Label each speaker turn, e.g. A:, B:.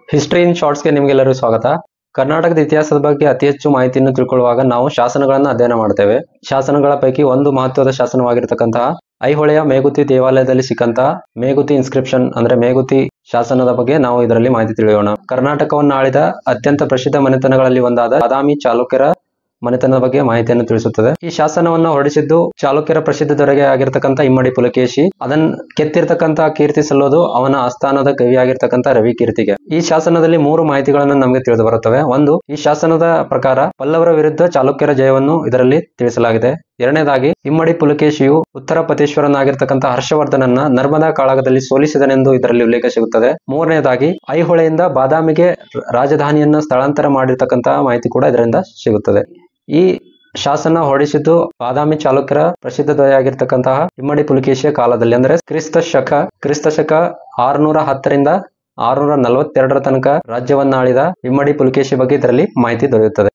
A: History in ಶಾರ್ಟ್ಸ್ಗೆ ನಿಮಗೆಲ್ಲರಿಗೂ ಸ್ವಾಗತ. ಕರ್ನಾಟಕದ ಇತಿಹಾಸದ ಬಗ್ಗೆ ಅತಿ ಹೆಚ್ಚು ಮಾಹಿತಿಯನ್ನು ತಿಳ್ಕೊಳ್ಳುವಾಗ ನಾವು ಶಾಸನಗಳನ್ನು ಅಧ್ಯಯನ ಮಾಡ್ತೇವೆ. ಶಾಸನಗಳ ಪೈಕಿ ಒಂದು ಮಹತ್ವದ ಶಾಸನವಾಗಿರ್ತಕ್ಕಂತಹ ಐಹೊಳೆಯ ಮೇಗುತಿ ದೇವಾಲಯದಲ್ಲಿ ಸಿಕ್ಕಂತಹ ಮೇಗುತಿ ಇನ್ಸ್ಕ್ರಿಪ್ಷನ್ ಅಂದ್ರೆ ಮೇಗುತಿ ಶಾಸನದ ಬಗ್ಗೆ ನಾವು ಇದರಲ್ಲಿ ಮಾಹಿತಿ ತಿಳಿಯೋಣ. ಕರ್ನಾಟಕವನ್ನು ಆಳಿದ ಅತ್ಯಂತ ಪ್ರಸಿದ್ಧ ಮನೆತನಗಳಲ್ಲಿ ಒಂದಾದ ಬಾದಾಮಿ ಚಾಲುಕ್ಯರ ಮನೆತನದ ಬಗ್ಗೆ ಮಾಹಿತಿಯನ್ನು ತಿಳಿಸುತ್ತದೆ. ಈ ಶಾಸನವನ್ನು ಹೊರಡಿಸಿದ್ದು ಚಾಲುಕ್ಯರ ಪ್ರಸಿದ್ಧ ದೊರೆಗೆ ಆಗಿರ್ತಕ್ಕಂಥ ಇಮ್ಮಡಿ ಪುಲಕೇಶಿ. ಅದನ್ನು ಕೆತ್ತಿರ್ತಕ್ಕಂಥ ಕೀರ್ತಿ ಸಲ್ಲೋದು ಅವನ ಆಸ್ಥಾನದ ಕವಿಯಾಗಿರ್ತಕ್ಕಂಥ ರವಿ ಕೀರ್ತಿಗೆ. ಈ ಶಾಸನದಲ್ಲಿ 3 ಮಾಹಿತಿಗಳನ್ನು ನಮಗೆ ತಿಳಿದು ಬರುತ್ತವೆ. ಒಂದು, ಈ ಶಾಸನದ ಪ್ರಕಾರ ಪಲ್ಲವರ ವಿರುದ್ಧ ಚಾಲುಕ್ಯರ ಜಯವನ್ನು ಇದರಲ್ಲಿ ತಿಳಿಸಲಾಗಿದೆ. ಎರಡನೇದಾಗಿ, ಇಮ್ಮಡಿ ಪುಲಕೇಶಿಯು ಉತ್ತರ ಪತೇಶ್ವರನಾಗಿರ್ತಕ್ಕಂಥ ಹರ್ಷವರ್ಧನನ್ನ ನರ್ಮದಾ ಕಾಳಗದಲ್ಲಿ ಸೋಲಿಸಿದನೆಂದು ಇದರಲ್ಲಿ ಉಲ್ಲೇಖ ಸಿಗುತ್ತದೆ. ಮೂರನೇದಾಗಿ, ಐಹೊಳೆಯಿಂದ ಬಾದಾಮಿಗೆ ರಾಜಧಾನಿಯನ್ನು ಸ್ಥಳಾಂತರ ಮಾಡಿರ್ತಕ್ಕಂತಹ ಮಾಹಿತಿ ಕೂಡ ಇದರಿಂದ ಸಿಗುತ್ತದೆ. ಈ ಶಾಸನ ಹೊರಡಿಸಿದ್ದು ಬಾದಾಮಿ ಚಾಲುಕ್ಯರ ಪ್ರಸಿದ್ಧ ದೊರೆಯಾಗಿರ್ತಕ್ಕಂತಹ ಇಮ್ಮಡಿ ಪುಲಕೇಶಿಯ ಕಾಲದಲ್ಲಿ, ಅಂದ್ರೆ ಕ್ರಿಸ್ತ ಶಕ 610ರಿಂದ 642ರ ತನಕ ರಾಜ್ಯವನ್ನಾಳಿದ ಇಮ್ಮಡಿ ಪುಲಕೇಶಿ ಬಗ್ಗೆ ಇದರಲ್ಲಿ ಮಾಹಿತಿ ದೊರೆಯುತ್ತದೆ.